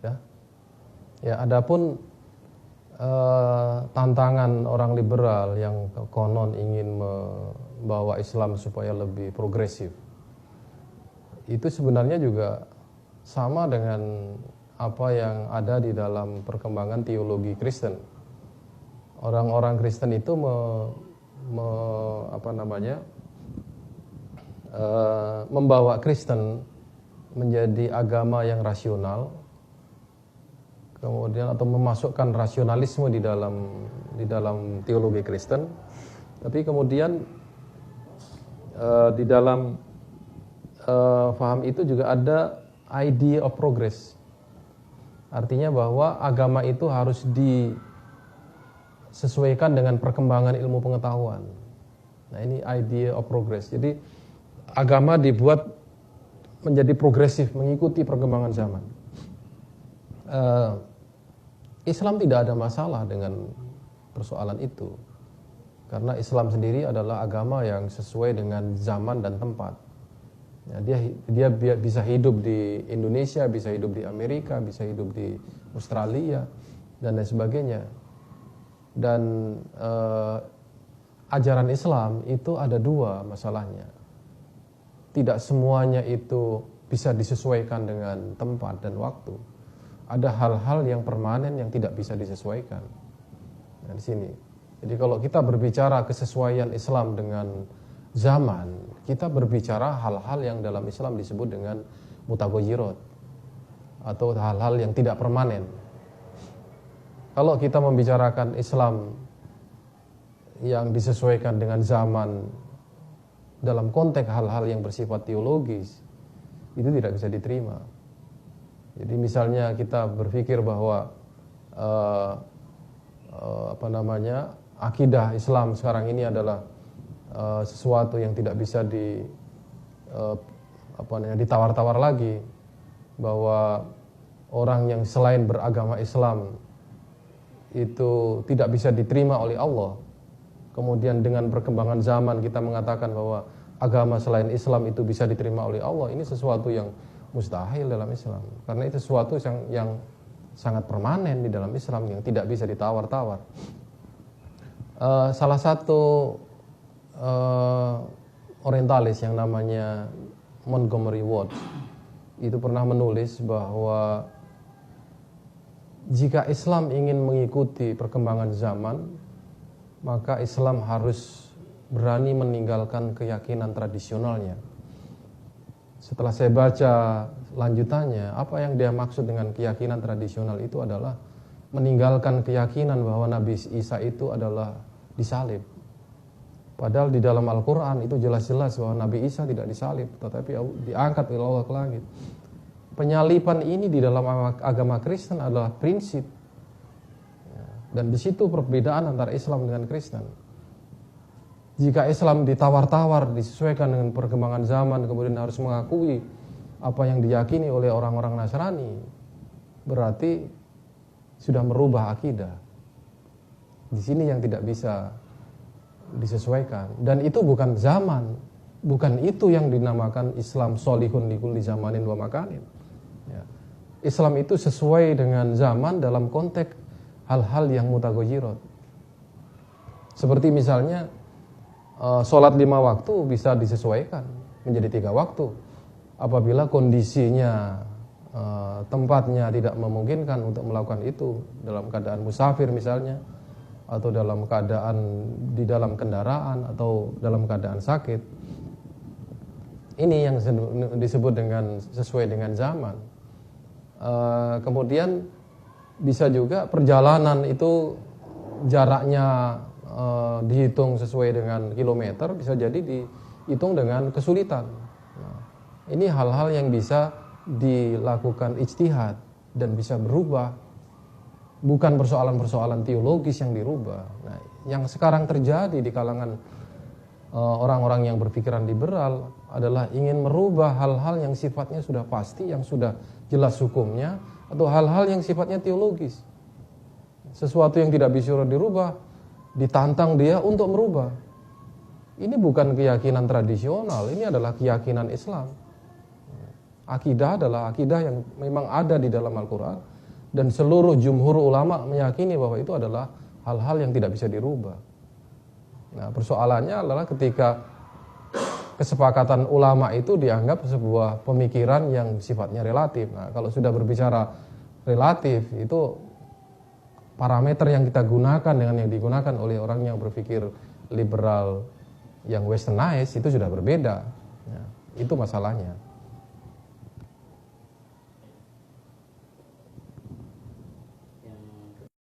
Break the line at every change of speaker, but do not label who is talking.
Ya, ya adapun tantangan orang liberal yang konon ingin membawa Islam supaya lebih progresif, itu sebenarnya juga sama dengan apa yang ada di dalam perkembangan teologi Kristen. Orang-orang Kristen itu membawa Kristen menjadi agama yang rasional, kemudian atau memasukkan rasionalisme di dalam teologi Kristen, tapi kemudian di dalam faham itu juga ada idea of progress. Artinya bahwa agama itu harus disesuaikan dengan perkembangan ilmu pengetahuan. Nah, ini idea of progress. Jadi agama dibuat menjadi progresif, mengikuti perkembangan zaman. Islam tidak ada masalah dengan persoalan itu, karena Islam sendiri adalah agama yang sesuai dengan zaman dan tempat. Ya, dia bisa hidup di Indonesia, bisa hidup di Amerika, bisa hidup di Australia dan lain sebagainya. Dan ajaran Islam itu ada dua masalahnya. Tidak semuanya itu bisa disesuaikan dengan tempat dan waktu. Ada hal-hal yang permanen yang tidak bisa disesuaikan. Nah, di sini. Jadi kalau kita berbicara kesesuaian Islam dengan zaman, kita berbicara hal-hal yang dalam Islam disebut dengan mutaghayirat atau hal-hal yang tidak permanen. Kalau kita membicarakan Islam yang disesuaikan dengan zaman dalam konteks hal-hal yang bersifat teologis, itu tidak bisa diterima. Jadi misalnya kita berpikir bahwa akidah Islam sekarang ini adalah sesuatu yang tidak bisa ditawar-tawar lagi, bahwa orang yang selain beragama Islam itu tidak bisa diterima oleh Allah. Kemudian dengan perkembangan zaman kita mengatakan bahwa agama selain Islam itu bisa diterima oleh Allah. Ini sesuatu yang mustahil dalam Islam, karena itu sesuatu yang sangat permanen di dalam Islam yang tidak bisa ditawar-tawar. Salah satu orientalis yang namanya Montgomery Ward itu pernah menulis bahwa jika Islam ingin mengikuti perkembangan zaman, maka Islam harus berani meninggalkan keyakinan tradisionalnya. Setelah saya baca lanjutannya, apa yang dia maksud dengan keyakinan tradisional itu adalah meninggalkan keyakinan bahwa Nabi Isa itu adalah disalib. Padahal di dalam Al-Quran itu jelas-jelas bahwa Nabi Isa tidak disalib, tetapi diangkat oleh Allah ke langit. Penyalipan ini di dalam agama Kristen adalah prinsip. Dan di situ perbedaan antara Islam dengan Kristen. Jika Islam ditawar-tawar, disesuaikan dengan perkembangan zaman, kemudian harus mengakui apa yang diyakini oleh orang-orang Nasrani, berarti sudah merubah akidah. Di sini yang tidak bisa disesuaikan. Dan itu bukan zaman, bukan itu yang dinamakan Islam solihun likulli zamanin wa makanin. Ya. Islam itu sesuai dengan zaman dalam konteks hal-hal yang mutaghayirat. Seperti misalnya sholat 5 waktu bisa disesuaikan menjadi 3 waktu apabila kondisinya, tempatnya tidak memungkinkan untuk melakukan itu, dalam keadaan musafir misalnya, atau dalam keadaan di dalam kendaraan, atau dalam keadaan sakit. Ini yang disebut dengan sesuai dengan zaman. Kemudian bisa juga perjalanan itu jaraknya dihitung sesuai dengan kilometer, bisa jadi dihitung dengan kesulitan. Nah, ini hal-hal yang bisa dilakukan ijtihad dan bisa berubah. Bukan persoalan-persoalan teologis yang dirubah. Nah, yang sekarang terjadi di kalangan orang-orang yang berpikiran liberal adalah ingin merubah hal-hal yang sifatnya sudah pasti, yang sudah jelas hukumnya, atau hal-hal yang sifatnya teologis. Sesuatu yang tidak bisa dirubah, ditantang dia untuk merubah. Ini bukan keyakinan tradisional, ini adalah keyakinan Islam. Akidah adalah akidah yang memang ada di dalam Al-Quran, dan seluruh jumhur ulama meyakini bahwa itu adalah hal-hal yang tidak bisa dirubah. Nah, persoalannya adalah ketika kesepakatan ulama itu dianggap sebuah pemikiran yang sifatnya relatif. Nah, kalau sudah berbicara relatif, itu parameter yang kita gunakan dengan yang digunakan oleh orang yang berpikir liberal yang westernized itu sudah berbeda. Nah, itu masalahnya.